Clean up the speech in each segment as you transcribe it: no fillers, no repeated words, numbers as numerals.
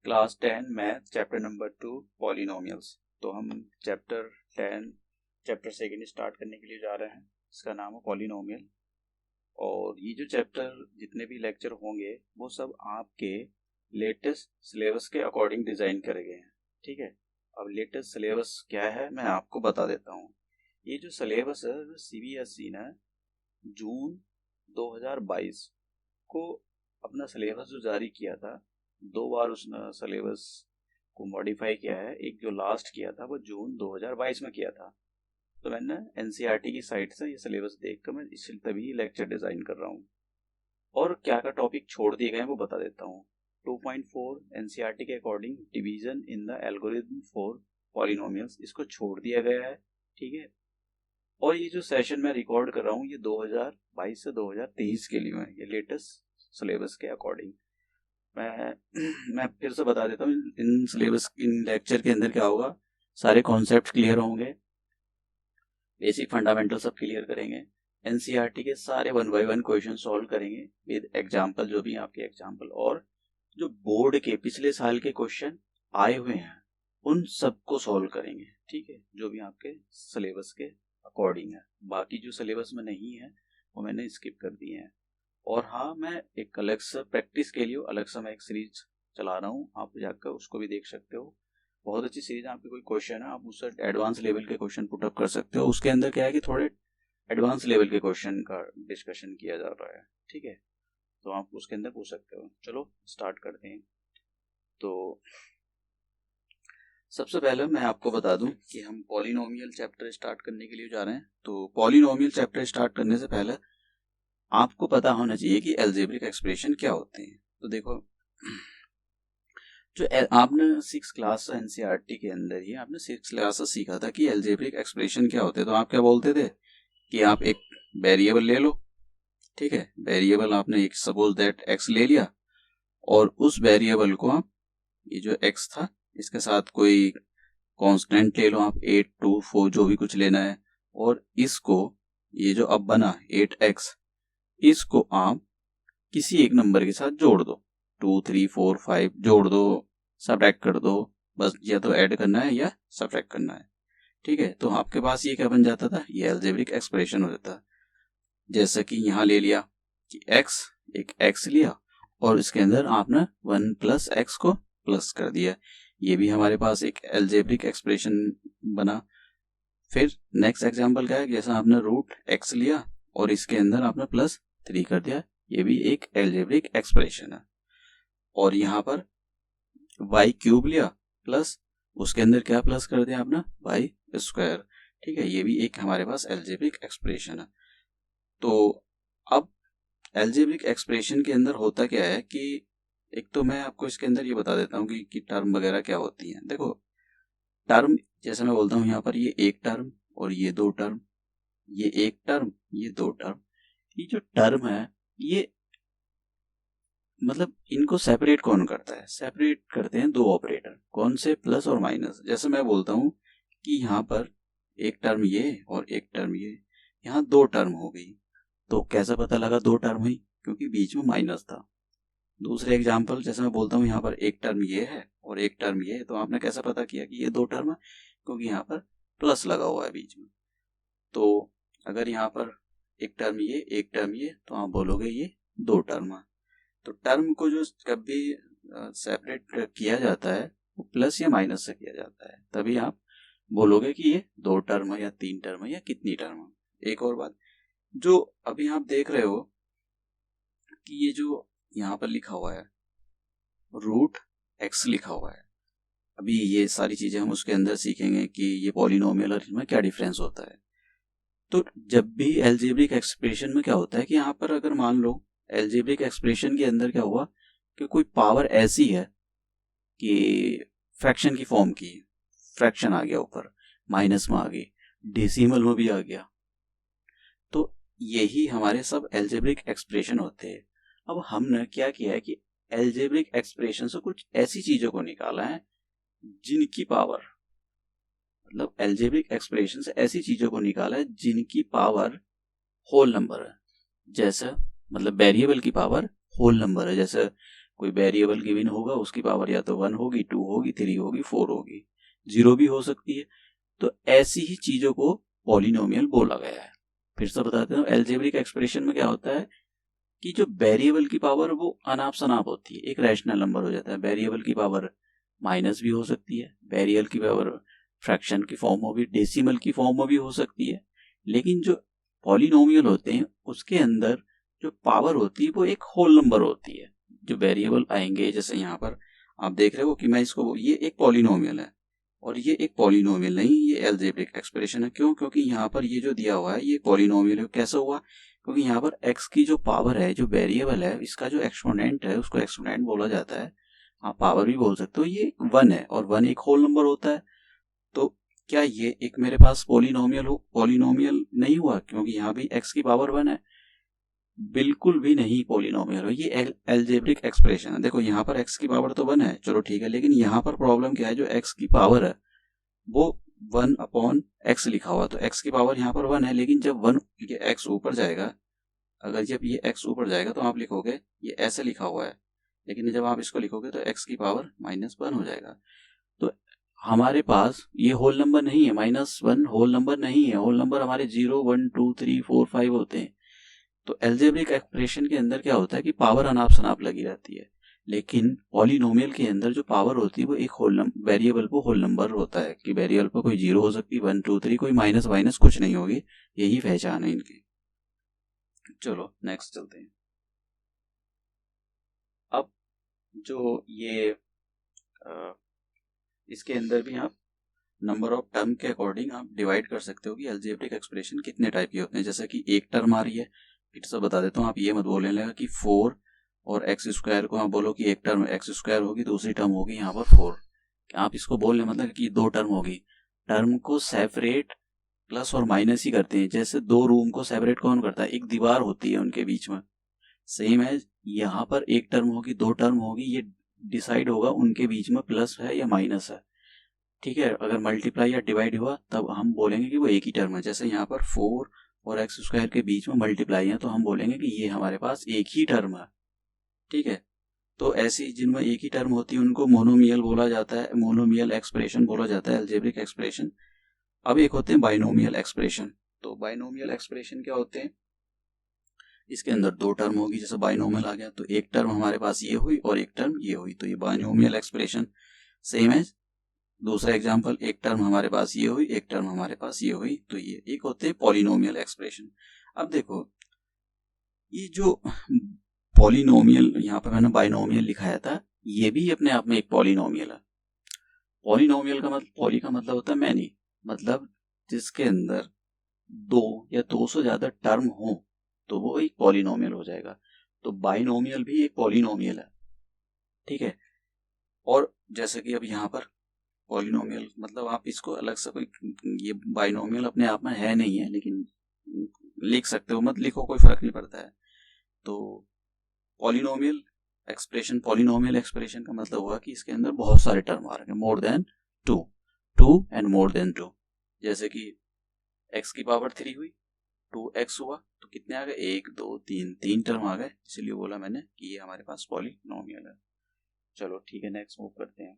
Class 10 math chapter number 2 polynomials. तो हम chapter 10 chapter second start करने के लिए जा रहे हैं। इसका नाम है पॉलिनोमियल। और ये जो चैप्टर जितने भी लेक्चर होंगे वो सब आपके लेटेस्ट सिलेबस के अकॉर्डिंग डिज़ाइन करे गए हैं। ठीक है, अब लेटेस्ट सिलेबस क्या है मैं आपको बता देता हूँ। ये जो सिलेबस है CBSE ने जून 2022 को अपना सिलेबस जो जारी किया था, 2 बार उसने सिलेबस को मॉडिफाई किया है। एक जो लास्ट किया था वो जून 2022 में किया था। तो मैंने NCERT की साइट से ये सिलेबस देखकर मैं इसलिए तभी लेक्चर डिज़ाइन कर रहा हूँ। और क्या क्या टॉपिक छोड़ दिए गए हैं वो बता देता हूँ। 2.4 NCERT के according division in the algorithm for polynomials, इसको छोड़ दिया गया है। ठीक है, और ये जो सेशन मैं रिकॉर्ड कर रहा हूँ ये 2022 से 2023 के लिए है, ये लेटेस्ट सिलेबस के अकॉर्डिंग। मैं फिर से बता देता हूँ, इन सिलेबस इन लेक्चर के अंदर क्या होगा, सारे कॉन्सेप्ट क्लियर होंगे, बेसिक फंडामेंटल सब क्लियर करेंगे, NCERT के सारे 1 by 1 क्वेश्चन सॉल्व करेंगे विद एग्जाम्पल, जो भी आपके एग्जाम्पल, और जो बोर्ड के पिछले साल के क्वेश्चन आए हुए हैं उन सबको सॉल्व करेंगे। ठीक है, जो भी आपके सिलेबस के अकॉर्डिंग है। बाकी जो सिलेबस में नहीं है वो मैंने स्किप कर दिए हैं। और हाँ, मैं एक अलग से प्रैक्टिस के लिए अलग से मैं एक सीरीज चला रहा हूँ, आप जाकर उसको भी देख सकते हो। बहुत अच्छी सीरीज है। आपके कोई क्वेश्चन है आप उससे एडवांस लेवल के क्वेश्चन पुट अप कर सकते हो। उसके अंदर क्या है कि थोड़े एडवांस लेवल के क्वेश्चन का डिस्कशन किया जा रहा है। ठीक है, तो आप उसके अंदर पूछ सकते हो। चलो स्टार्ट करते हैं। तो सबसे पहले मैं आपको बता दूं कि हम पॉलिनोमियल चैप्टर स्टार्ट करने के लिए जा रहे हैं। तो पॉलिनोमियल चैप्टर स्टार्ट करने से पहले आपको पता होना चाहिए कि अलजेब्रिक एक्सप्रेशन क्या होते हैं। तो देखो, जो आपने 6 क्लास NCERT के अंदर ही आपने 6 क्लास से सीखा था कि अलजेब्रिक एक्सप्रेशन क्या होते हैं। तो आप क्या बोलते थे कि आप एक वेरिएबल ले लो। ठीक है, वेरिएबल आपने एक सपोज दैट x ले लिया, और उस वेरिएबल को आप, ये जो x था इसके साथ कोई कांस्टेंट ले लो आप, 8, 2, 4 जो भी कुछ लेना है, और इसको, ये जो अब बना 8x, इसको आप किसी एक नंबर के साथ जोड़ दो, 2, 3, 4, 5 जोड़ दो, सबट्रैक्ट कर दो, बस या तो ऐड करना है या सबट्रैक्ट करना है। ठीक है, तो आपके पास ये क्या बन जाता था, ये अलजेब्रिक एक्सप्रेशन हो जाता। जैसे कि यहाँ ले लिया कि x, एक x लिया और इसके अंदर आपने 1 + x को प्लस कर दिया, ये भी हमारे पास एक अलजेब्रिक एक्सप्रेशन बना। फिर नेक्स्ट एग्जांपल क्या है, जैसा आपने √x लिया और इसके अंदर आपने +3 कर दिया, ये भी एक अलजेब्रिक एक्सप्रेशन है। और यहाँ पर y³ लिया प्लस उसके अंदर क्या प्लस कर दिया आपने, y²। ठीक है, ये भी एक हमारे पास अलजेब्रिक एक्सप्रेशन है। तो अब अलजेब्रिक एक्सप्रेशन के अंदर होता क्या है कि एक तो मैं आपको इसके अंदर ये बता देता हूँ कि टर्म वगैरह क्या होती हैं। देखो, टर्म जैसे मैं बोलता हूँ यहाँ पर, ये एक टर्म और ये 2 टर्म, ये एक टर्म, ये 2 टर्म। ये जो टर्म है ये मतलब इनको सेपरेट कौन करता है, सेपरेट करते हैं 2 ऑपरेटर। कौन से, प्लस और माइनस। जैसे मैं बोलता हूँ कि यहाँ पर एक टर्म ये और एक टर्म ये, यहाँ 2 टर्म हो गई। तो कैसे पता लगा 2 टर्म हुई, क्योंकि बीच में माइनस था। दूसरे एग्जाम्पल, जैसे मैं बोलता हूँ यहाँ पर एक टर्म ये है और एक टर्म ये है, तो आपने कैसे पता किया कि ये 2 टर्म है, क्योंकि यहाँ पर प्लस लगा हुआ है बीच में। तो अगर यहाँ पर एक टर्म ये एक टर्म ये, तो आप बोलोगे ये 2 टर्म है। तो टर्म को जो कभी सेपरेट किया जाता है वो प्लस या माइनस से किया जाता है, तभी आप बोलोगे कि ये 2 टर्म है या 3 टर्म है या कितनी टर्म है। एक और बात, जो अभी आप देख रहे हो कि ये जो यहाँ पर लिखा हुआ है √x लिखा हुआ है, अभी ये सारी चीजें हम उसके अंदर सीखेंगे कि ये पॉलिनोमियल और इनमें क्या डिफरेंस होता है। तो जब भी अलजेब्रिक एक्सप्रेशन में क्या होता है कि यहाँ पर अगर मान लो अलजेब्रिक एक्सप्रेशन के अंदर क्या हुआ कि कोई पावर ऐसी है कि फ्रैक्शन की फॉर्म की, फ्रैक्शन आ गया ऊपर, माइनस में आ गई, डेसिमल में भी आ गया, तो यही हमारे सब अलजेब्रिक एक्सप्रेशन होते हैं। अब हमने क्या किया है कि अलजेब्रिक एक्सप्रेशन से कुछ ऐसी चीजों को निकाला है जिनकी पावर, मतलब अलजेब्रिक एक्सप्रेशन से ऐसी चीजों को निकाला है जिनकी पावर होल नंबर है। जैसे मतलब वेरिएबल की पावर होल नंबर है। जैसे कोई वेरिएबल गिवन होगा, उसकी पावर या तो 1 होगी, 2 होगी, 3 होगी, 4 होगी, 0 भी हो सकती है। तो ऐसी ही चीजों को पॉलिनोमियल बोला गया है। फिर से बताते हैं, एल्जेब्रिक एक्सप्रेशन में क्या होता है कि जो वेरिएबल की पावर वो अनाप शनाप होती है, एक रैशनल नंबर हो जाता है। वेरिएबल की पावर माइनस भी हो सकती है, वेरिएबल की पावर फ्रैक्शन की फॉर्म में भी, डेसिमल की फॉर्म में भी हो सकती है। लेकिन जो पॉलिनोमियल होते हैं उसके अंदर जो पावर होती है वो एक होल नंबर होती है। जो वेरिएबल आएंगे, जैसे यहाँ पर आप देख रहे हो कि मैं इसको, ये एक पॉलिनोमियल है और ये एक पॉलिनोमियल नहीं, ये एल्जेब्रिक एक्सप्रेशन है। क्यों? क्योंकि यहाँ पर ये जो दिया हुआ है ये पॉलिनोमियल है। कैसे हुआ? क्योंकि यहाँ पर x की जो पावर है, जो वेरिएबल है, इसका जो एक्सपोनेंट है उसको एक्सपोनेंट बोला जाता है, आप पावर भी बोल सकते हो। ये 1 है और 1 एक होल नंबर होता है। तो क्या ये एक मेरे पास पॉलिनोमियल हो? पॉलिनोमियल नहीं हुआ, क्योंकि यहाँ भी x की पावर 1 है। बिल्कुल भी नहीं पॉलिनोमियल हो, ये एल्जेब्रिक एक्सप्रेशन है। देखो यहाँ पर x की पावर तो 1 है, चलो ठीक है, लेकिन यहाँ पर प्रॉब्लम क्या है, जो x की पावर है वो 1/x लिखा हुआ, तो x की पावर यहाँ पर 1 है। लेकिन जब 1 ये x ऊपर जाएगा, अगर जब ये x ऊपर जाएगा तो आप लिखोगे ये ऐसे लिखा हुआ है, लेकिन जब आप इसको लिखोगे तो x की पावर -1 हो जाएगा। तो हमारे पास ये होल नंबर नहीं है, -1 होल नंबर नहीं है। होल नंबर हमारे 0, 1, 2, 3, 4, 5 होते हैं। तो एल्जेब्रिक एक्सप्रेशन के अंदर क्या होता है कि पावर अनाप शनाप लगी रहती है, लेकिन पॉलिनोमियल के अंदर जो पावर होती है वो एक होल नंबर, वेरिएबल को होल नंबर होता है कि वेरिएबल पर कोई 0 हो सकती है, 1, 2, 3, कोई माइनस वाइनस कुछ नहीं होगी। यही पहचान है इनकी। चलो नेक्स्ट चलते हैं। अब जो ये इसके अंदर भी आप नंबर ऑफ टर्म के अकॉर्डिंग आप डिवाइड कर सकते हो कि एल्जेब्रिक एक्सप्रेशन कितने टाइप के होते हैं। जैसे कि एक टर्म आ रही है, फिर से बता देता हूँ, आप ये मत बोलने लगा कि 4 और एक्स स्क्वायर को आप बोलो कि एक टर्म एक्स स्क्वायर होगी, दूसरी टर्म होगी यहाँ पर 4। आप इसको बोलने मतलब कि 2 टर्म होगी। टर्म को सेपरेट प्लस और माइनस ही करते हैं। जैसे 2 रूम को सेपरेट कौन करता है? एक दीवार होती है उनके बीच में। सेम है, यहाँ पर एक टर्म होगी, 2 टर्म होगी, ये डिसाइड होगा उनके बीच में प्लस है या माइनस है। ठीक है, अगर मल्टीप्लाई या डिवाइड हुआ तब हम बोलेंगे कि वो एक ही टर्म है। जैसे यहाँ पर 4 और एक्स स्क्वायर के बीच में मल्टीप्लाई है तो हम बोलेंगे कि ये हमारे पास एक ही टर्म है। ठीक है, तो ऐसी जिनमें एक ही टर्म होती है उनको मोनोमियल बोला जाता है, मोनोमियल एक्सप्रेशन बोला जाता है, एल्जेब्रिक एक्सप्रेशन। अब एक होते हैं बाइनोमियल एक्सप्रेशन। तो बाइनोमियल एक्सप्रेशन क्या होते हैं? इसके अंदर 2 टर्म होगी, जैसे बाइनोमियल आ गया तो एक टर्म हमारे पास ये हुई और एक टर्म ये हुई, तो ये बाइनोमियल एक्सप्रेशन। सेम है दूसरा एग्जांपल, एक टर्म हमारे पास ये हुई, एक टर्म हमारे पास ये हुई, तो ये एक होते हैं पॉलिनोमियल एक्सप्रेशन। अब देखो ये जो पॉलिनोमियल, यहाँ पर मैंने बाइनोमियल लिखाया था, ये भी अपने आप में एक पॉलिनोमियल है। पॉलिनोमियल का मतलब, पॉली का मतलब होता है मैनी, मतलब जिसके अंदर 2 या 2 से ज्यादा टर्म हो तो वो एक पॉलिनोमियल हो जाएगा। तो बाइनोमियल भी एक पॉलिनोमियल है। ठीक है, और जैसे कि अब यहाँ पर पॉलिनोमियल मतलब आप इसको अलग से कोई, ये बाइनोमियल अपने आप में है नहीं है, लेकिन लिख सकते हो, मत लिखो, कोई फर्क नहीं पड़ता है। तो पॉलिनोमियल एक्सप्रेशन, पॉलिनोमियल एक्सप्रेशन का मतलब हुआ कि इसके अंदर बहुत सारे टर्म आ रहे हैं, more than 2 and more than 2। जैसे कि x की पावर 3 हुई, 2x हुआ, तो कितने आ गए? 1, 2, 3 टर्म आ गए, इसलिए बोला मैंने कि ये हमारे पास पॉलिनोमियल है। चलो ठीक है, नेक्स्ट मूव करते हैं।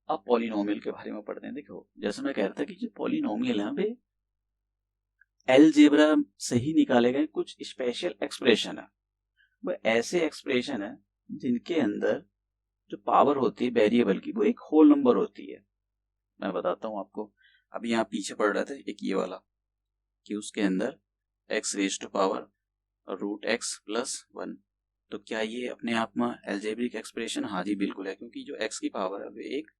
अब पॉलिनोमियल के बारे में पढ़ते हैं। देखो जैसे मैं कह रहा था कि जो पॉलिनोमियल है वे अलजेब्रा से ही निकाले गए कुछ स्पेशल एक्सप्रेशन है। वो ऐसे एक्सप्रेशन है जिनके अंदर जो पावर होती है वेरिएबल की वो एक होल नंबर होती है। मैं बताता हूं आपको। अभी यहाँ पीछे पढ़ रहे थे एक ये वाला कि उसके अंदर x raise to power √x + 1। तो क्या ये अपने आप में अलजेब्रिक एक्सप्रेशन? हाँ जी बिल्कुल है, क्योंकि जो x की पावर है वो एक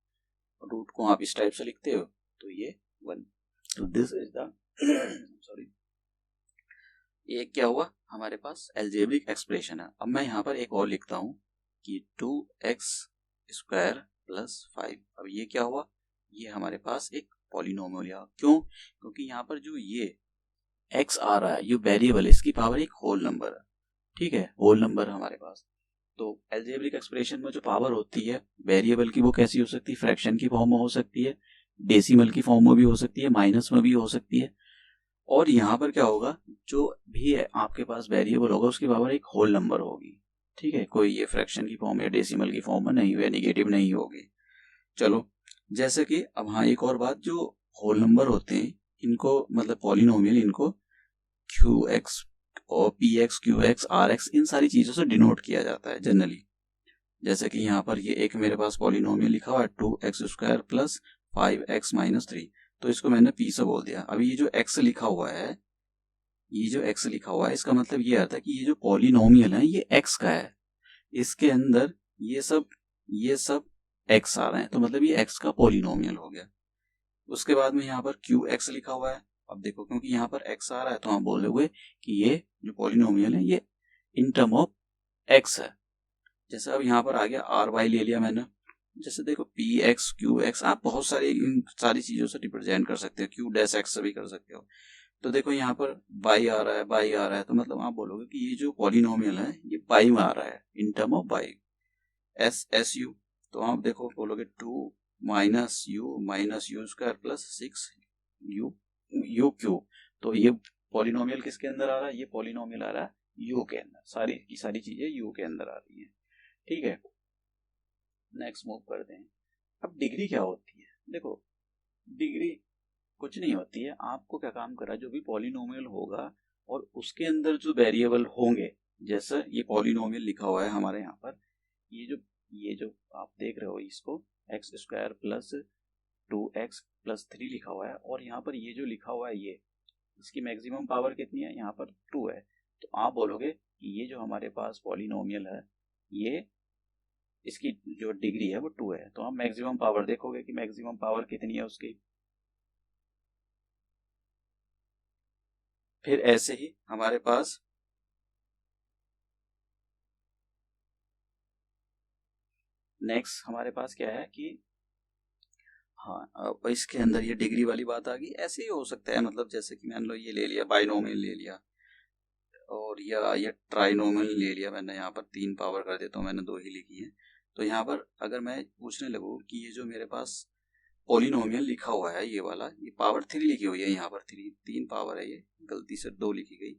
रूट को आप इस टाइप से लिखते हो तो ये 1। तो दिस इज द सॉरी, ये क्या हुआ हमारे पास? अलजेब्रिक एक्सप्रेशन है। अब मैं यहाँ पर एक और लिखता हूँ कि 2x² + 5। अब ये क्या हुआ? ये हमारे पास एक पॉलिनोमियल है। क्यों? क्योंकि यहाँ पर जो ये x आ रहा है, ये वेरिएबल, इसकी पावर एक होल नंबर है। ठीक है, होल नंबर है हमारे पास। तो अलजेब्रिक एक्सप्रेशन में जो पावर होती है वेरिएबल की वो कैसी हो सकती है? फ्रैक्शन की फॉर्म में हो सकती है, डेसिमल की फॉर्म में भी हो सकती है, माइनस में भी हो सकती है। और यहाँ पर क्या होगा, जो भी है आपके पास वेरिएबल होगा उसकी पावर एक होल नंबर होगी। ठीक है, कोई ये फ्रैक्शन की फॉर्म या डेसिमल की फॉर्म में नहीं हुई, निगेटिव नहीं होगी। चलो, जैसे कि अब हाँ एक और बात, जो होल नंबर होते हैं इनको मतलब पॉलिनोमियल, इनको क्यू एक्स और P X, Q X, R X, इन सारी चीजों से डिनोट किया जाता है जनरली। जैसे कि यहाँ पर ये एक मेरे पास पॉलिनोमियल लिखा हुआ है 2x² प्लस 5x माइनस 3, तो इसको मैंने p से बोल दिया। अभी ये जो x लिखा हुआ है, ये जो x लिखा हुआ है, इसका मतलब ये आता है कि ये जो पॉलिनोमियल है ये x का है, इसके अंदर ये सब x आ रहे हैं, तो मतलब ये x का पॉलिनोमियल हो गया। उसके बाद में यहाँ पर qx लिखा हुआ है। अब देखो, क्योंकि यहाँ पर x आ रहा है तो हम बोलोगे कि ये जो पॉलिनोमियल है ये इन टर्म ऑफ x है। जैसे अब यहाँ पर आ गया आर वाई ले लिया मैंने। जैसे देखो पी एक्स, क्यू एक्स, आप बहुत सारी इन सारी चीजों से रिप्रेजेंट कर सकते हो, क्यू डैश एक्स से भी कर सकते हो। तो देखो यहाँ पर बाई आ रहा है, बाई आ रहा है, तो मतलब आप बोलोगे कि ये जो पॉलिनोमियल है ये बाई में आ रहा है, in term of by. S U, तो आप देखो बोलोगे 2 minus you square plus 6 you Q, तो ये पॉलिनोमियल किसके अंदर आ रहा है? ये पॉलिनोमियल आ रहा है यू के अंदर, सारी की सारी चीजें यू के अंदर आ रही है। ठीक है, नेक्स्ट मूव करते हैं। अब डिग्री क्या होती है? देखो, डिग्री कुछ नहीं होती है, आपको क्या काम करा, जो भी पॉलिनोमियल होगा और उसके अंदर जो वेरिएबल होंगे, जैसे ये पॉलिनोमियल लिखा हुआ है हमारे यहाँ पर, ये जो आप देख रहे हो इसको x² प्लस 2x प्लस 3 लिखा हुआ है, और यहाँ पर ये जो लिखा हुआ है ये, इसकी मैक्सिमम पावर कितनी है? यहाँ पर 2 है। तो आप बोलोगे कि ये जो हमारे पास पॉलिनोमियल है, ये इसकी जो डिग्री है वो 2 है। तो हम मैक्सिमम पावर देखोगे कि मैक्सिमम पावर कितनी है उसकी। फिर ऐसे ही हमारे पास नेक्स्ट हमारे पास क्या है कि हाँ, अब इसके अंदर ये डिग्री वाली बात आ गई। ऐसे ही हो सकता है, मतलब जैसे कि मान लो ये ले लिया, बाइनोमियल ले लिया, और या ये ट्राइनोमियल ले लिया मैंने, यहाँ पर 3 पावर कर देता हूँ, मैंने 2 ही लिखी है। तो यहाँ पर अगर मैं पूछने लगूँ कि ये जो मेरे पास पॉलिनोमियल लिखा हुआ है ये वाला, ये पावर 3 लिखी हुई है, यहाँ पर 3 पावर है, ये गलती से 2 लिखी गई।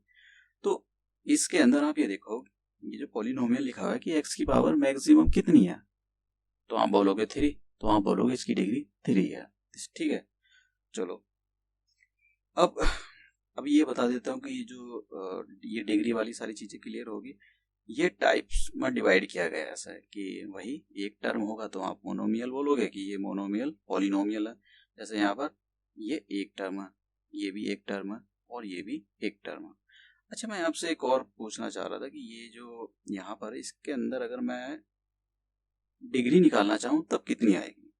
तो इसके अंदर आप ये देखो, ये जो पॉलिनोमियल लिखा हुआ है कि x की पावर मैक्सिमम कितनी है, तो आप बोलोगे 3, तो आप बोलोगे इसकी डिग्री 3 है। ठीक है, चलो अब ये बता देता हूँ कि ये जो ये डिग्री वाली सारी चीजें क्लियर होगी। ये टाइप्स में डिवाइड किया गया है, ऐसा है कि वही एक टर्म होगा तो आप मोनोमियल बोलोगे कि ये मोनोमियल पॉलिनोमियल है। जैसे यहाँ पर ये एक टर्म है, ये भी एक टर्म है, और ये भी एक टर्म है। अच्छा, मैं आपसे एक और पूछना चाह रहा था कि ये जो यहाँ पर इसके अंदर अगर मैं डिग्री निकालना चाहूँ तब कितनी आएगी?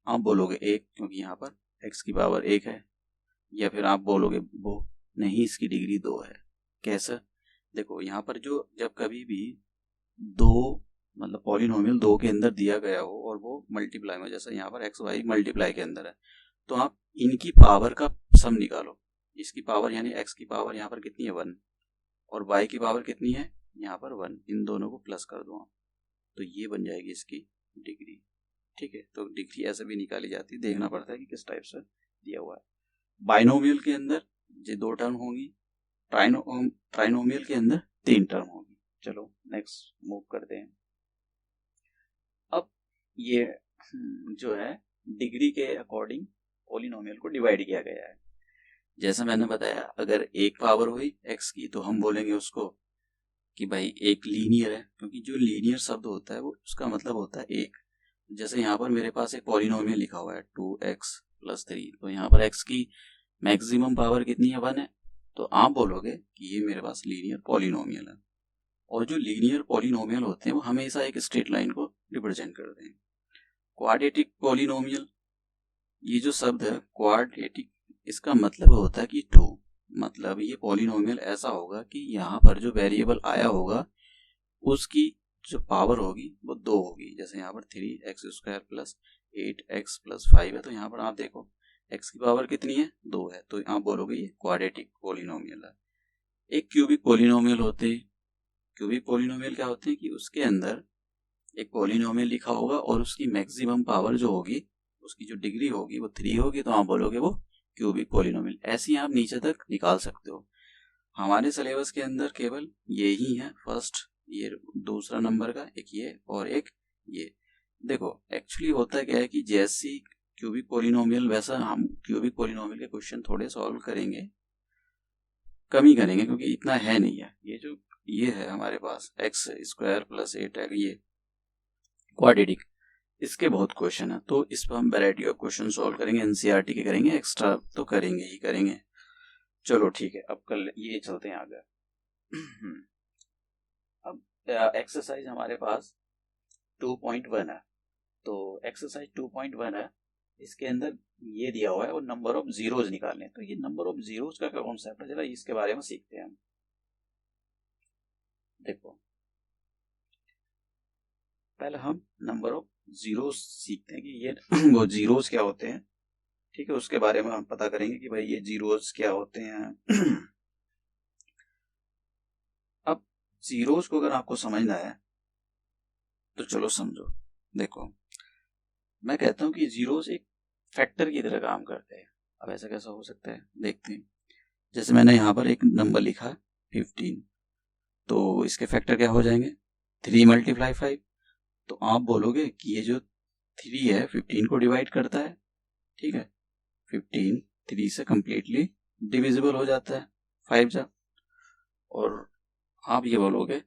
आप बोलोगे 1, क्योंकि यहाँ पर x की पावर 1 है। या फिर आप बोलोगे वो नहीं, इसकी डिग्री 2 है। कैसा? देखो यहाँ पर जो जब कभी भी 2 मतलब पॉलिनोमियल 2 के अंदर दिया गया हो और वो मल्टीप्लाई में, जैसे यहाँ पर x y मल्टीप्लाई के अंदर है, तो आप इनकी पावर का सम निकालो। इसकी पावर यानी x की पावर यहाँ पर कितनी है 1, और y की पावर कितनी है यहाँ पर 1, इन दोनों को प्लस कर दो आप, तो ये बन जाएगी इसकी डिग्री। ठीक है, तो डिग्री ऐसे भी निकाली जाती है, देखना पड़ता है कि किस टाइप से दिया हुआ है। बाइनोमियल के अंदर ये 2 टर्म होंगी, ट्राइनोमियल के अंदर 3 टर्म होगी। चलो नेक्स्ट मूव करते हैं। अब ये जो है डिग्री के अकॉर्डिंग पॉलिनोमियल को डिवाइड किया गया है। जैसा मैंने बताया, अगर एक पावर हुई x की तो हम बोलेंगे उसको कि भाई एक लीनियर है, क्योंकि जो लीनियर शब्द होता है वो उसका मतलब होता है एक। जैसे यहाँ पर मेरे पास एक पॉलिनोमियल लिखा हुआ है 2x प्लस 3, तो यहाँ पर x की मैक्सिमम पावर कितनी है 1 है, तो आप बोलोगे कि ये मेरे पास लीनियर पॉलिनोमियल है। और जो लीनियर पॉलिनोमियल होते हैं वो हमेशा एक स्ट्रेट लाइन को रिप्रेजेंट करते हैं। क्वाड्रेटिक पॉलिनोमियल, ये जो शब्द है क्वाड्रेटिक, इसका मतलब होता है कि 2, मतलब ये पॉलिनोमियल ऐसा होगा कि यहाँ पर जो वेरिएबल आया होगा उसकी जो पावर होगी वो 2 होगी। जैसे यहाँ पर 3x² प्लस 8x प्लस 5 है, तो यहाँ पर आप देखो x की पावर कितनी है 2 है, तो आप बोलोगे ये क्वाड्रेटिक पॉलिनोमियल है। एक क्यूबिक पॉलिनोमियल होते हैं। क्यूबिक पॉलिनोमियल क्या होते हैं कि उसके अंदर एक पॉलिनोमियल लिखा होगा और उसकी मैक्सिमम पावर जो होगी, उसकी जो डिग्री होगी वो 3 होगी, तो आप बोलोगे वो क्यूबिक पॉलिनोमियल। ऐसे ही आप नीचे तक निकाल सकते हो। हमारे सिलेबस के अंदर केवल यही है फर्स्ट ये दूसरा नंबर का, एक ये और एक ये। देखो एक्चुअली होता क्या है कि जैसी क्यूबिक पोलिनोमियल, वैसा हम क्यूबिक पोलिनोमियल के क्वेश्चन थोड़े सॉल्व करेंगे, कम ही करेंगे क्योंकि इतना है नहीं है। ये जो ये है हमारे पास एक्स स्क्वायर प्लस 8 ये क्वाड्रेटिक, इसके बहुत क्वेश्चन है, तो इस पर हम वैरायटी ऑफ क्वेश्चन सॉल्व करेंगे, एनसीईआरटी के करेंगे, एक्स्ट्रा तो करेंगे ही करेंगे। चलो ठीक है, अब कल ये चलते हैं आगे। अब एक्सरसाइज हमारे पास 2.1 है, तो एक्सरसाइज 2.1 है, इसके अंदर ये दिया हुआ है और नंबर ऑफ जीरोज निकालने। तो ये नंबर ऑफ जीरोज का क्या कॉन्सेप्ट है, जरा इसके बारे में सीखते हैं हम। देखो पहले हम नंबर ऑफ जीरोज सीखते हैं कि ये वो जीरोज क्या होते हैं, ठीक है, उसके बारे में हम पता करेंगे कि भाई ये जीरोज क्या होते हैं। अब जीरोज को अगर आपको समझना है तो चलो समझो। देखो मैं कहता हूं कि जीरोज एक फैक्टर की तरह काम करते हैं। अब ऐसा कैसा हो सकता है, देखते हैं। जैसे मैंने यहाँ पर एक नंबर लिखा 15, तो इसके फैक्टर क्या हो जाएंगे, 3 × 5। तो आप बोलोगे कि ये जो 3 है 15 को डिवाइड करता है, ठीक है, 15 3 से कंप्लीटली डिविजिबल हो जाता है 5 जा। और आप ये बोलोगे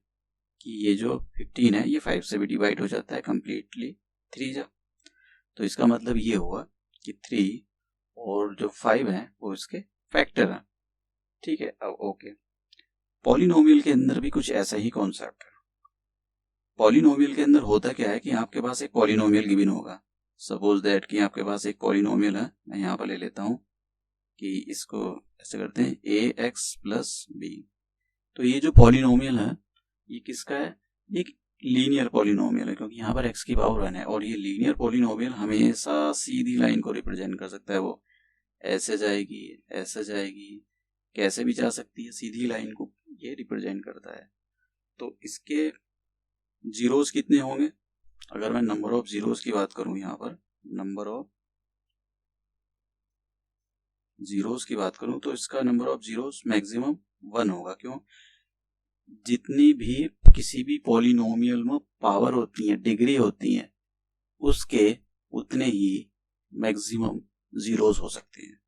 कि ये जो 15 है ये 5 से भी डिवाइड हो जाता है कंप्लीटली 3 जा। तो इसका मतलब ये हुआ कि 3 और जो 5 है वो इसके फैक्टर हैं, ठीक है। अब ओके, पॉलिनोमियल के अंदर भी कुछ ऐसा ही कॉन्सेप्ट है। पॉलिनोमियल के अंदर होता क्या है कि आपके पास एक पॉलिनोमियल गिवन होगा। सपोज दैट कि आपके पास एक पॉलिनोमियल है, मैं यहाँ पर ले लेता हूँ कि इसको ऐसे करते हैं ax+b। तो ये जो पॉलिनोमियल है ये किसका है, एक लीनियर पॉलिनोमियल है, क्योंकि यहाँ पर x की पावर 1 है। और ये लीनियर पॉलिनोमियल हमेशा सीधी लाइन को रिप्रेजेंट कर सकता है। वो ऐसे जाएगी, ऐसे जाएगी, कैसे भी जा सकती है, सीधी लाइन को ये रिप्रेजेंट करता है। तो इसके जीरोस कितने होंगे, अगर मैं नंबर ऑफ जीरोस की बात करूं, यहाँ पर नंबर ऑफ जीरोस की बात करूं तो इसका नंबर ऑफ जीरोस मैक्सिमम 1 होगा। क्यों, जितनी भी किसी भी पॉलिनोमियल में पावर होती है, डिग्री होती है, उसके उतने ही मैक्सिमम जीरोस हो सकते हैं।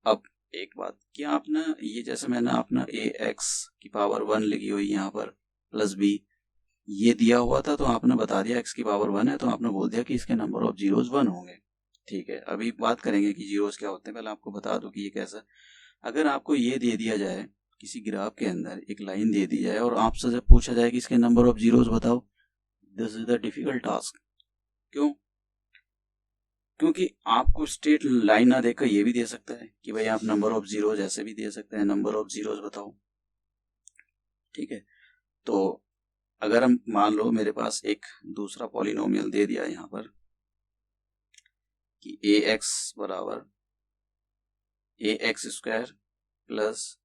अब एक बात, क्या आपने ये जैसे मैंने अपना ax की पावर 1 लिखी हुई यहाँ पर प्लस b ये दिया हुआ था, तो आपने बता दिया x की पावर 1 है, तो आपने बोल दिया कि इसके नंबर ऑफ जीरोस 1 होंगे, ठीक है। अभी बात करेंगे कि जीरोस क्या होते हैं। पहले आपको बता दूं कि ये कैसा, अगर आपको ये दे दिया जाए, किसी ग्राफ के अंदर एक लाइन दे दी जाए और आपसे जब पूछा जाए कि इसके नंबर ऑफ जीरोस बताओ, this is the difficult task. क्यों, क्योंकि आपको स्ट्रेट लाइन ना देकर ये भी दे सकता है कि भाई आप नंबर ऑफ जीरोस ऐसे भी दे सकते हैं, नंबर ऑफ जीरोस बताओ, ठीक है। तो अगर हम मान लो मेरे पास एक दूसरा पॉलिनोमियल दे दिया यहाँ पर कि ax बराबर ax² plus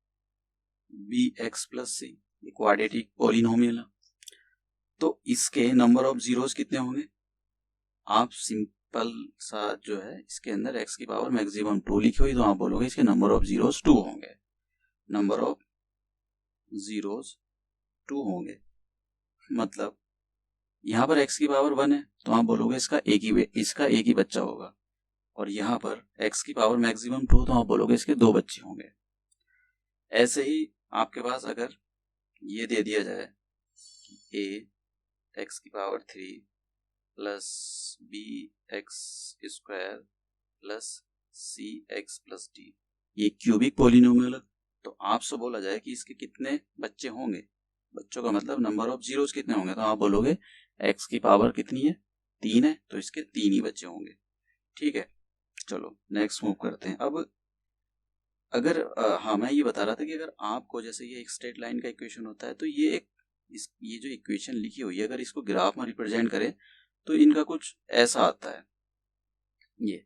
bx+c, quadratic polynomial है, तो इसके नंबर ऑफ जीरोस कितने होंगे। आप सिंपल सा जो है इसके अंदर x की पावर मैक्सिमम 2 लिखी हुई, तो आप बोलोगे इसके नंबर ऑफ जीरोस 2 होंगे, नंबर ऑफ जीरोस 2 होंगे। मतलब यहाँ पर x की पावर 1 है, तो आप बोलोगे इसका एक ही बच्चा होगा। और यहाँ पर x की पावर मैक्सिमम 2, तो आप बोलोगे इसके 2 बच्चे होंगे। ऐसे ही आपके पास अगर ये दे दिया जाए कि a x की power 3 plus bx² plus cx+d, ये क्यूबिक पॉलिनोमियल है, तो आपसे बोला जाए कि इसके कितने बच्चे होंगे, बच्चों का मतलब नंबर ऑफ जीरोस कितने होंगे, तो आप बोलोगे x की पावर कितनी है, 3 है, तो इसके 3 ही बच्चे होंगे, ठीक है। चलो नेक्स्ट मूव करते हैं। अब अगर हाँ मैं ये बता रहा था कि अगर आपको जैसे ये एक स्ट्रेट लाइन का इक्वेशन होता है, तो ये जो इक्वेशन लिखी हुई है अगर इसको ग्राफ में रिप्रेजेंट करें तो इनका कुछ ऐसा आता है ये।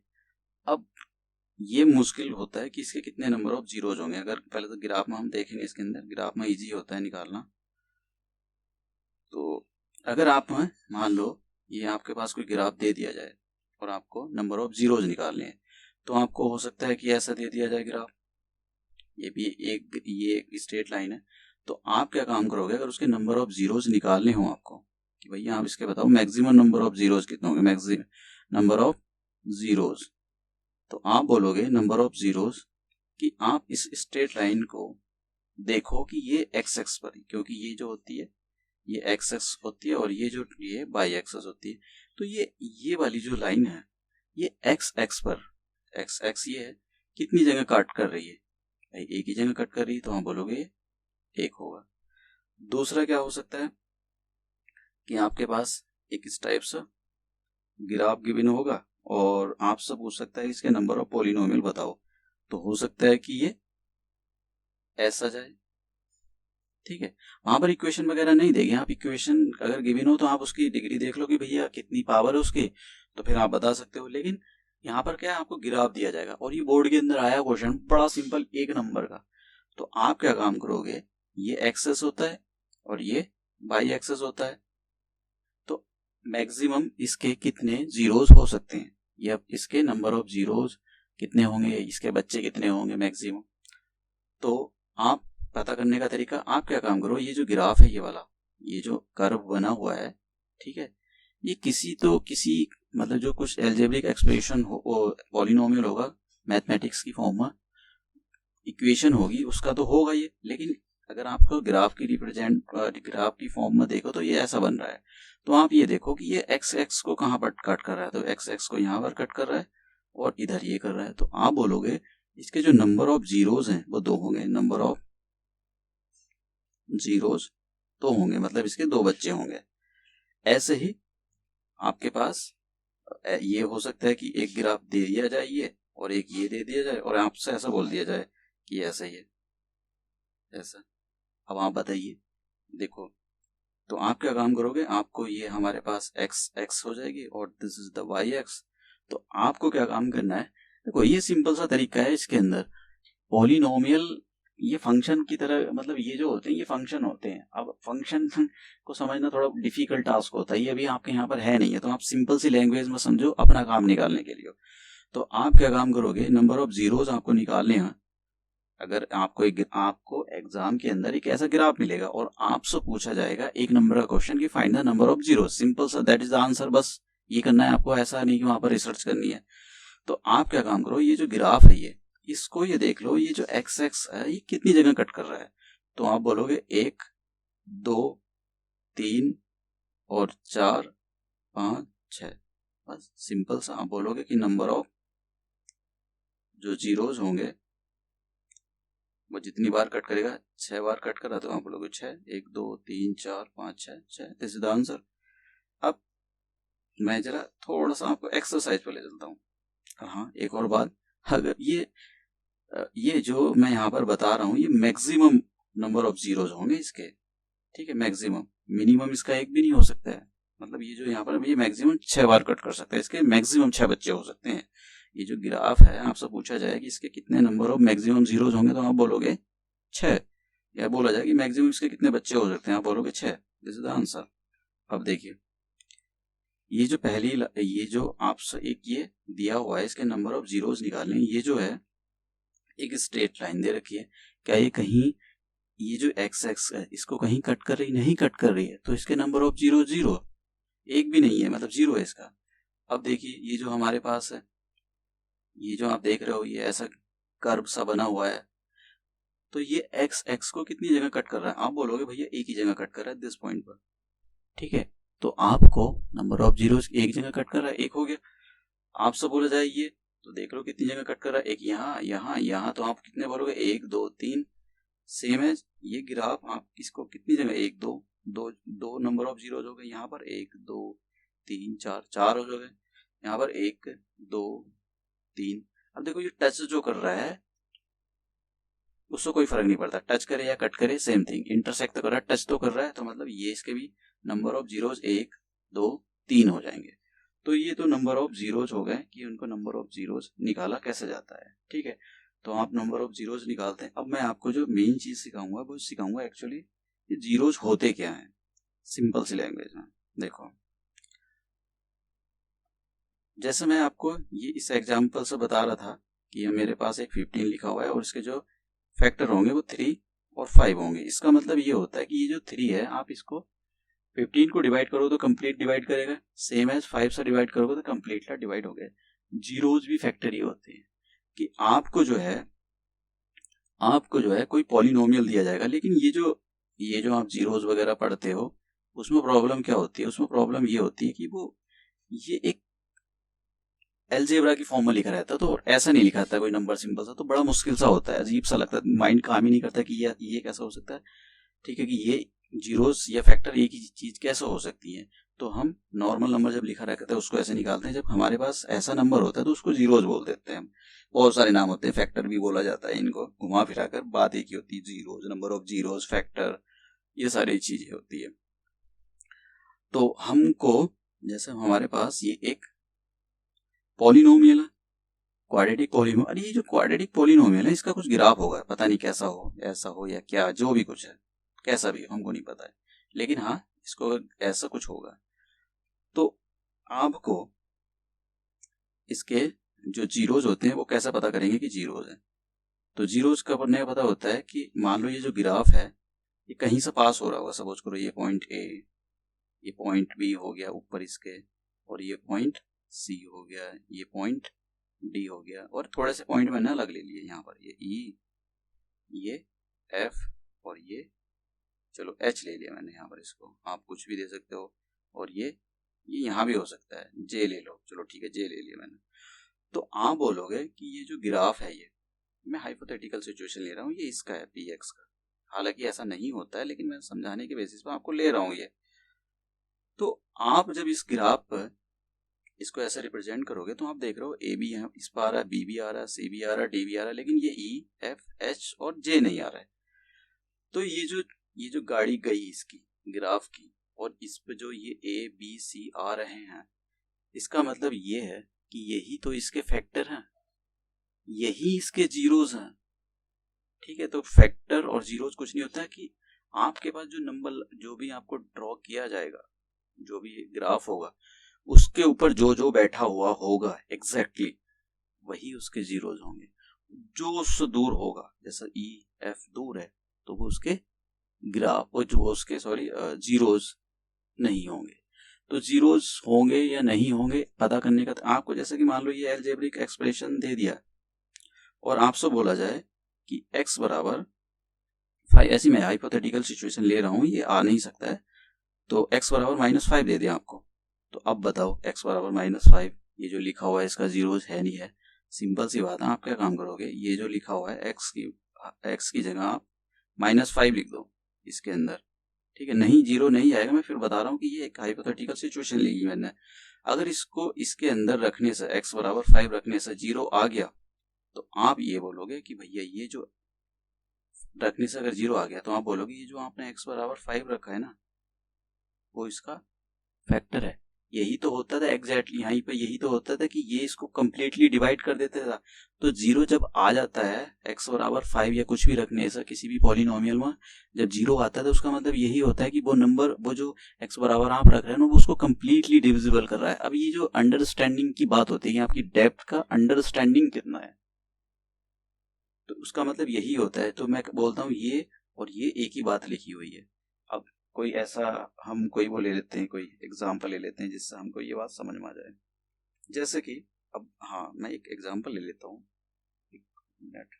अब ये मुश्किल होता है कि इसके कितने नंबर ऑफ जीरोज होंगे। अगर पहले तो ग्राफ में हम देखेंगे, इसके अंदर ग्राफ में इजी होता है निकालना। तो अगर आप मान लो ये आपके पास कोई ग्राफ दे दिया जाए और आपको नंबर ऑफ जीरोज निकालने हैं, तो आपको हो सकता है कि ऐसा दे दिया जाए ग्राफ, ये भी ये एक स्ट्रेट लाइन है, तो आप क्या काम करोगे, अगर उसके नंबर ऑफ जीरोज निकालने हो आपको कि भैया आप इसके बताओ मैक्सिमम नंबर ऑफ जीरोज कितने होंगे, मैक्सिमम नंबर ऑफ जीरोज, तो आप बोलोगे नंबर ऑफ जीरोज कि आप इस स्ट्रेट लाइन को देखो कि ये एक्स एक्स पर, क्योंकि ये जो होती है ये एक्स एक्स होती है और ये जो ये बाई एक्सेस होती है, तो ये वाली जो लाइन है ये एक्स एक्स पर, एक्स एक्स ये है कितनी जगह कट कर रही है, भाई एक ही जगह कट कर रही है, तो आप बोलोगे एक होगा। दूसरा क्या हो सकता है कि आपके पास एक इस टाइप से ग्राफ गिवन होगा और आपसे पूछ सकता है इसके नंबर ऑफ पॉलिनोमियल बताओ, तो हो सकता है कि ये ऐसा जाए, ठीक है। वहां पर इक्वेशन वगैरह नहीं देगी, आप इक्वेशन अगर गिवन हो तो आप उसकी डिग्री देख लो कि भैया कितनी पावर है उसकी, तो फिर आप बता सकते हो। लेकिन यहाँ पर क्या है, आपको ग्राफ दिया जाएगा और ये बोर्ड के अंदर आया क्वेश्चन बड़ा सिंपल एक नंबर का, तो आप क्या काम करोगे, ये एक्सेस होता है और ये बाई एक्सेस होता है, तो मैक्सिमम इसके कितने जीरोज हो सकते हैं, या इसके नंबर ऑफ जीरोज कितने होंगे, इसके बच्चे कितने होंगे मैक्सिमम। तो आप पता करने का तरीका, आप क्या काम करो, ये जो ग्राफ है ये वाला, ये जो कर्व बना हुआ है, ठीक है, ये किसी मतलब जो कुछ एल्जेब्रिक एक्सप्रेशन हो, पॉलिनोमियल होगा मैथमेटिक्स की फॉर्म में, इक्वेशन होगी उसका तो होगा ये, लेकिन अगर आपको ग्राफ की ग्राफ की फॉर्म में देखो तो ये ऐसा बन रहा है, तो आप ये देखो कि ये एक्स एक्स को कहाँ पर कट कर रहा है, तो एक्स एक्स को यहाँ पर कट कर रहा है और इधर ये कर रहा है, तो आप बोलोगे इसके जो नंबर ऑफ जीरोज हैं वो 2 होंगे, नंबर ऑफ जीरोज 2 होंगे, मतलब इसके 2 बच्चे होंगे। ऐसे ही आपके पास ये हो सकता है कि एक ग्राफ दे दिया जाए ये और एक ये दे दिया जाए और आपसे ऐसा बोल दिया जाए कि ऐसा ही है, ऐसा। अब आप बताइए, देखो, तो आप क्या काम करोगे, आपको ये हमारे पास एक्स एक्स हो जाएगी और this is the y x, तो आपको क्या काम करना है, देखो ये सिंपल सा तरीका है, इसके अंदर पॉलिनोमियल ये फंक्शन की तरह, मतलब ये जो होते हैं ये फंक्शन होते हैं, अब फंक्शन को समझना थोड़ा डिफिकल्ट टास्क होता है, ये अभी आपके यहाँ पर है नहीं है, तो आप सिंपल सी लैंग्वेज में समझो अपना काम निकालने के लिए। तो आप क्या काम करोगे, नंबर ऑफ जीरोज आपको निकालने हैं, अगर आपको एग्जाम के अंदर एक ऐसा ग्राफ मिलेगा और आपसे पूछा जाएगा एक नंबर का क्वेश्चन कि find the number of zero, simple सा दैट इज द आंसर, बस ये करना है आपको, ऐसा नहीं कि वहां पर रिसर्च करनी है। तो आप क्या काम करो, ये जो ग्राफ है ये इसको ये देख लो, ये जो एक्स एक्स है ये कितनी जगह कट कर रहा है, तो आप बोलोगे 1 2 3 और 4 5 6, बस सिंपल सा आप बोलोगे कि नंबर ऑफ जो जीरोज होंगे वो जितनी बार कट करेगा, 6 बार कट करा तो आप बोलोगे 6, 1 2 3 4 5 6, दिस इज द आंसर। अब मैं जरा थोड़ा सा आपको एक्सरसाइज पे ले चलता हूँ। हाँ, एक और बात, अगर ये जो मैं यहाँ पर बता रहा हूँ ये मैक्सिमम नंबर ऑफ जीरोज होंगे इसके, ठीक है, मैक्सिमम, मिनिमम इसका एक भी नहीं हो सकता है, मतलब ये जो यहाँ पर ये मैक्सिमम 6 बार कट कर सकता है, इसके मैक्सिमम 6 बच्चे हो सकते हैं। ये जो ग्राफ है आपसे पूछा जाए कि इसके कितने नंबर ऑफ मैक्सिमम जीरोज होंगे, तो आप बोलोगे 6, या बोला जाए कि मैक्सिमम इसके कितने बच्चे हो सकते हैं, आप बोलोगे 6, दिस इज द आंसर। अब देखिए ये जो ये जो आपसे एक ये दिया हुआ है इसके नंबर ऑफ जीरोज निकालने, ये जो है एक स्ट्रेट लाइन दे रखी है, क्या ये कहीं ये जो एक्स एक्स है इसको कहीं कट कर रही, नहीं कट कर रही है, तो इसके नंबर ऑफ जीरो जीरो, एक भी नहीं है, मतलब जीरो है इसका। अब देखिए ये जो हमारे पास है, ये जो आप देख रहे हो ये ऐसा कर्व सा बना हुआ है, तो ये एक्स एक्स को कितनी जगह कट कर रहा है, आप बोलोगे भैया एक ही जगह कट कर रहा है दिस पॉइंट पर, ठीक है, तो आपको नंबर ऑफ जीरोस एक जगह कट कर रहा है, एक हो गया। आपसे बोला जाए ये, तो देख लो कितनी जगह कट कर रहा है, एक यहाँ यहाँ यहाँ, तो आप कितने बोलोगे 1 2 3, सेम है ये ग्राफ, आप इसको कितनी जगह 1 2 2 2 नंबर ऑफ जीरोज हो गए यहाँ पर, 1 2 3 4 4 हो गए यहाँ पर, 1 2 3। अब देखो ये टच जो कर रहा है उससे कोई फर्क नहीं पड़ता, टच करे या कट करे सेम थिंग, इंटरसेक्ट तो कर रहा है, टच तो कर रहा है, तो मतलब ये इसके भी नंबर ऑफ जीरोज 1 2 3 हो जाएंगे। तो ये तो नंबर ऑफ जीरोज हो गए कि उनको नंबर ऑफ जीरोज निकाला कैसे जाता है, ठीक है, तो आप नंबर ऑफ जीरोज निकालते हैं। अब मैं आपको जो मेन चीज सिखाऊंगा वो सिखाऊंगा एक्चुअली ये जीरोज होते क्या हैं, सिंपल सी लैंग्वेज में। देखो जैसे मैं आपको ये इस एग्जांपल से बता रहा था कि मेरे पास एक 15 लिखा हुआ है और इसके जो फैक्टर होंगे वो 3 और 5 होंगे। इसका मतलब ये होता है कि ये जो 3 है, आप इसको 15 को डिवाइड करो तो कंप्लीट डिवाइड करेगा, सेम एज 5 से डिवाइड करोगे तो कंप्लीटली डिवाइड हो गया। जीरोज भी फैक्टर ही होते हैं कि आपको जो है कोई पॉलिनोमियल दिया जाएगा, लेकिन ये जो आप जीरोज वगैरह पढ़ते हो उसमें प्रॉब्लम क्या होती है? उसमें प्रॉब्लम ये होती है कि ये एक अलजेब्रा की फॉर्म में लिखा रहता है, तो ऐसा नहीं लिखा रहता कोई नंबर सिंबल सा, तो बड़ा मुश्किल सा होता है, अजीब सा लगता है, माइंड काम ही नहीं करता कि ये कैसा हो सकता है। ठीक है, कि ये जीरोस या फैक्टर एक ही चीज कैसे हो सकती है। तो हम नॉर्मल नंबर जब लिखा रहता है उसको ऐसे निकालते हैं, जब हमारे पास ऐसा नंबर होता है तो उसको जीरोस बोल देते हैं हम। बहुत सारे नाम होते हैं, फैक्टर भी बोला जाता है, इनको घुमा फिरा कर बात एक ही होती है, zeros, number of zeros, factor, ये सारी चीजें होती है। तो हमको जैसे हमारे पास ये एक पॉलिनोमियल है, क्वाड्रेटिक पॉलिनोमियल, अरे ये जो क्वाड्रेटिक पॉलिनोमियल है इसका कुछ ग्राफ होगा, पता नहीं कैसा हो, ऐसा हो या क्या, जो भी कुछ है, कैसा भी हमको नहीं पता है, लेकिन हाँ इसको ऐसा कुछ होगा। तो आपको इसके जो जीरोज होते हैं वो कैसे पता करेंगे कि जीरोज है? तो जीरोज का नहीं पता होता है कि मान लो ये जो ग्राफ है ये कहीं से पास हो रहा होगा, सपोज करो ये पॉइंट ए, ये पॉइंट बी हो गया ऊपर इसके, और ये पॉइंट सी हो गया, ये पॉइंट डी हो गया, और थोड़े से पॉइंट मैंने अलग ले लिए यहाँ पर, ये ई, ये एफ, और ये चलो एच ले लिया मैंने यहाँ पर, इसको आप कुछ भी दे सकते हो, और ये यहाँ भी हो सकता है, जे ले लो, चलो ठीक है जे ले लिया मैंने। तो आप बोलोगे कि ये जो ग्राफ है, ये मैं हाइपोथेटिकल सिचुएशन ले रहा हूँ, ये इसका है पी एक्स का, हालांकि ऐसा नहीं होता है लेकिन मैं समझाने के बेसिस पर आपको ले रहा हूँ ये। तो आप जब इस ग्राफ पर इसको ऐसे रिप्रेजेंट करोगे तो आप देख रहे हो ए बी यहाँ इस पर आ रहा है, बी भी आ रहा है, सी भी आ रहा है, डी भी आ रहा है, लेकिन ये ई एफ एच और जे नहीं आ रहा है। तो ये जो गाड़ी गई इसकी ग्राफ की, और इस पे जो ये ए बी सी आ रहे हैं, इसका मतलब ये है कि यही तो इसके फैक्टर हैं, यही इसके जीरोज हैं। ठीक है, तो फैक्टर और जीरोज कुछ नहीं होता है कि आपके पास जो नंबर, जो भी आपको ड्रॉ किया जाएगा, जो भी ग्राफ होगा उसके ऊपर जो जो बैठा हुआ होगा एग्जैक्टली वही उसके जीरोज होंगे। जो उससे दूर होगा, जैसा ई एफ दूर है तो वो उसके ग्राफ, वो जो उसके सॉरी जीरोज नहीं होंगे। तो जीरोज होंगे या नहीं होंगे पता करने का, आपको जैसे कि मान लो ये अलजेब्रिक एक्सप्रेशन दे दिया और आपसे बोला जाए कि x बराबर 5, ऐसी मैं हाइपोथेटिकल सिचुएशन ले रहा हूं, ये आ नहीं सकता है, तो x बराबर -5 दे दिया आपको। तो अब बताओ x बराबर -5, ये जो लिखा हुआ है इसका जीरोज है नहीं है? सिंपल सी बात है, आप क्या काम करोगे, ये जो लिखा हुआ है x की जगह आप -5 लिख दो इसके अंदर। ठीक है, नहीं जीरो नहीं आएगा, मैं फिर बता रहा हूँ कि ये एक हाइपोथेटिकल सिचुएशन ली मैंने। अगर इसको इसके अंदर रखने से, x बराबर 5 रखने से जीरो आ गया, तो आप ये बोलोगे कि भैया ये जो रखने से अगर जीरो आ गया तो आप बोलोगे ये जो आपने x बराबर 5 रखा है ना वो इसका फैक्टर है। यही तो होता था एग्जैक्टली यहीं पे, यही तो होता था कि ये इसको कंप्लीटली डिवाइड कर देता था। तो जीरो जब आ जाता है x बराबर 5 या कुछ भी रखने से किसी भी पॉलिनोमियल में, जब जीरो आता है तो उसका मतलब यही होता है कि वो नंबर, वो जो x बराबर आप रख रहे हैं ना वो उसको कंप्लीटली डिविजिबल कर रहा है। अब ये जो अंडरस्टैंडिंग की बात होती है कि आपकी डेप्थ का अंडरस्टैंडिंग कितना है, तो उसका मतलब यही होता है। तो मैं बोलता हूँ ये और ये एक ही बात लिखी हुई है। अब कोई ऐसा, हम कोई वो ले लेते हैं, कोई एग्जाम्पल ले लेते हैं जिससे हमको ये बात समझ में आ जाए। जैसे कि अब हाँ मैं एक एग्जाम्पल ले लेता हूँ, एक मिनट।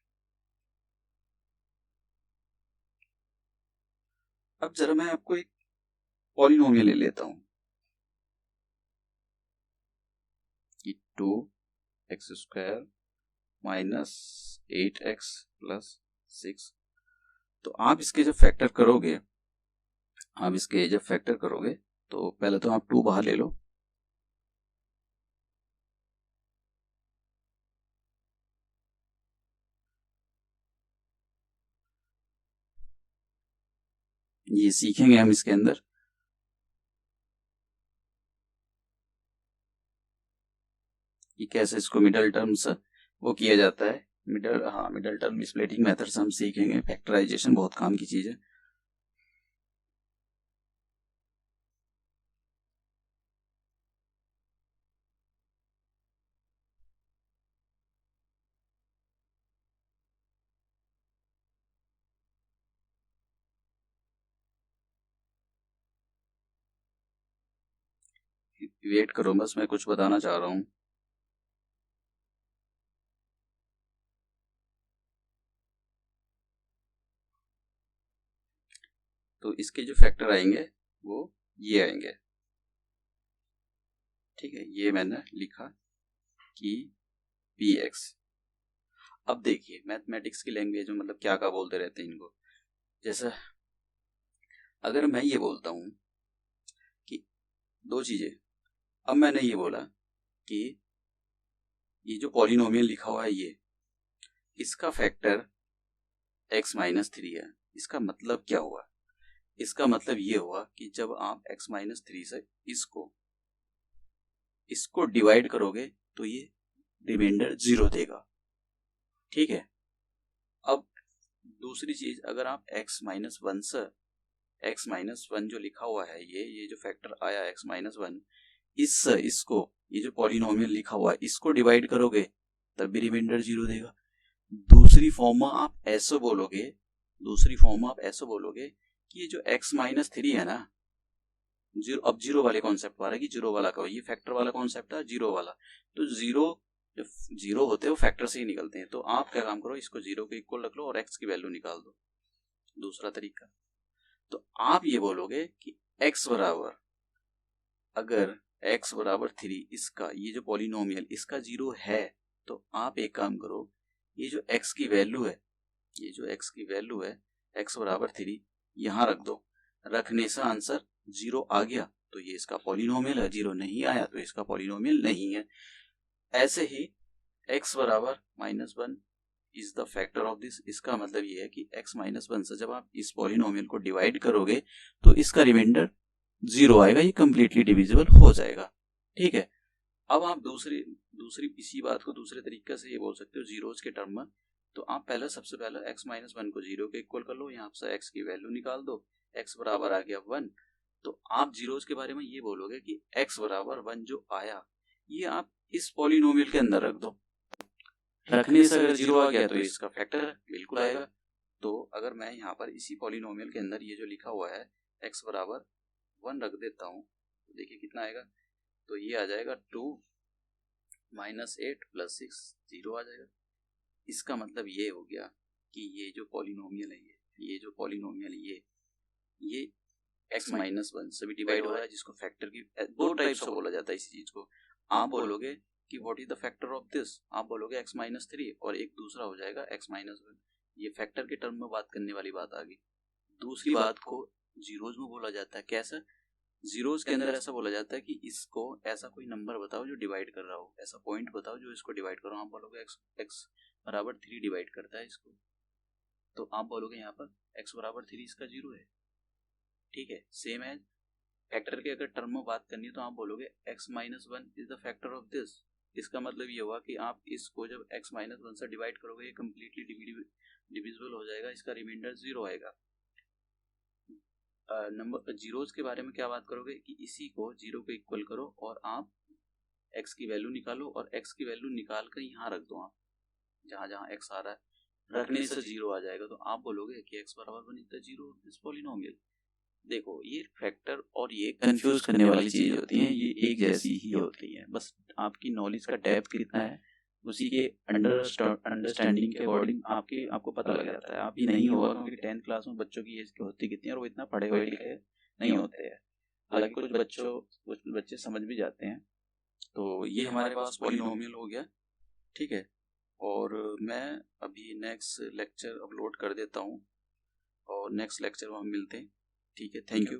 अब जरा मैं आपको एक पॉलिनोमियल ले लेता हूँ कि 2x² -8x+6। तो आप इसके जब फैक्टर करोगे, तो पहले तो आप 2 बाहर ले लो, ये सीखेंगे हम इसके अंदर। कि कैसे इसको मिडल टर्म से वो किया जाता है, मिडल टर्म स्प्लिटिंग मेथड से हम सीखेंगे। फैक्टराइजेशन बहुत काम की चीज है। वेट करो, बस मैं कुछ बताना चाह रहा हूँ। तो इसके जो फैक्टर आएंगे वो ये आएंगे, ठीक है। ये मैंने लिखा कि px। अब देखिए मैथमेटिक्स की लैंग्वेज में मतलब क्या बोलते रहते हैं इनको। जैसा अगर मैं ये बोलता हूँ कि दो चीजें, अब मैंने ये बोला कि ये जो पॉलिनोमियल लिखा हुआ है ये, इसका फैक्टर x-3 है। इसका मतलब क्या हुआ? इसका मतलब ये हुआ कि जब आप x-3 से इसको डिवाइड करोगे तो ये रिमाइंडर 0 देगा, ठीक है। अब दूसरी चीज, अगर आप x-1 से x-1 जो लिखा हुआ है ये जो फैक्टर आया x-1, इसको ये जो पॉलिनोमियल लिखा हुआ है इसको डिवाइड करोगे तब भी रिमाइंडर 0 देगा। दूसरी फॉर्म में आप ऐसे बोलोगे कि ये जो x-3 है ना, जीरो, अब जीरो वाले कॉन्सेप्ट आ रहा है कि जीरो वाला का, ये फैक्टर वाला कॉन्सेप्ट है जीरो वाला। तो जो जीरो होते हैं वो फैक्टर से ही निकलते हैं। तो आप क्या काम करो, इसको जीरो के इक्वल रख लो और x की वैल्यू निकाल दो। दूसरा तरीका, तो आप ये बोलोगे कि x बराबर, अगर x बराबर 3 इसका ये जो पॉलिनोमियल इसका 0 है, तो आप एक काम करो, ये जो x की वैल्यू है x बराबर 3 यहां रख दो। रखने से आंसर 0 आ गया तो ये इसका पॉलिनोमियल है, 0 नहीं आया तो इसका पॉलिनोमियल नहीं है। ऐसे ही x बराबर -1 is the factor of this. इसका मतलब ये है कि x-1 से जब आप इस पॉलिनोमियल को डिवाइड करोगे तो इसका रिमाइंडर 0 आएगा, ये कंप्लीटली डिविजिबल हो जाएगा, ठीक है। अब आप दूसरी इसी बात को दूसरे तरीके से ये बोल सकते हो जीरोस के टर्म में। तो आप सबसे पहले x-1 को 0 के इक्वल कर लो, यहाँ से x की वैल्यू निकाल दो, x बराबर आ गया 1। तो आप जीरोस के बारे में ये बोलोगे कि x बराबर 1 जो आया ये आप इस पॉलिनोमियल के अंदर रख दो। रखने से अगर 0 आ गया तो इसका फैक्टर बिल्कुल आएगा। तो अगर मैं यहाँ पर इसी पॉलिनोमियल के अंदर ये जो लिखा हुआ है x बराबर 1 रख देता हूँ, तो देखिए कितना आएगा। तो ये आ जाएगा 2 - 8 + 6 0 आ जाएगा। इसका मतलब ये हो गया कि ये जो पॉलिनोमियल है ये x-1 से भी डिवाइड हो रहा है, जिसको फैक्टर की दो टाइप से बोला जाता है इसी चीज को। आप बोलोगे कि what is the factor of this, आप बोलोगे x-3, और एक दूसरा हो जाएगा x-1। ये फैक्टर के टर्म में बात करने वाली बात आ गई। दूसरी बात को जीरोज में बोला जाता है। कैसा? जीरोज के अंदर ऐसा बोला जाता है कि इसको ऐसा कोई नंबर बताओ जो डिवाइड कर रहा हो, ऐसा पॉइंट बताओ जो इसको डिवाइड करो। आप बोलोगे x बराबर 3 डिवाइड करता है इसको, तो आप बोलोगे यहाँ पर x बराबर 3 इसका 0 है, ठीक है। सेम है फैक्टर के अगर टर्म में बात करनी है तो आप बोलोगे x-1 is the factor of this. इसका मतलब ये हुआ कि आप इसको जब x-1 से डिवाइड करोगे ये कंप्लीटली डिविजिबल हो जाएगा, इसका रिमाइंडर 0 आएगा। नंबर जीरोस के बारे में क्या बात करोगे कि इसी को 0 पे इक्वल करो और आप x की वैल्यू निकालो, और x की वैल्यू निकाल कर यहाँ रख दो। आप जहाँ जहाँ x आ रहा है रखने से 0 आ जाएगा। तो आप बोलोगे कि x बराबर 1 is the 0 of this polynomial. देखो ये फैक्टर और ये कंफ्यूज करने वाली चीज होती हैं, ये एक जैसी ही होती है, बस आपकी नॉलेज का डेप्थ कितना है उसी के अंडरस्टैंडिंग के अकॉर्डिंग आपको पता लग जाता है। आप ही नहीं होगा क्योंकि 10th क्लास में बच्चों की एज होती कितनी है और वो इतना पढ़े हुए लिखे नहीं होते हैं। हालांकि कुछ बच्चे समझ भी जाते हैं। तो ये हमारे पास पॉलिनोमियल हो गया, ठीक है। और मैं अभी नेक्स्ट लेक्चर अपलोड कर देता हूँ और नेक्स्ट लेक्चर में हम मिलते हैं, ठीक है। Thank you.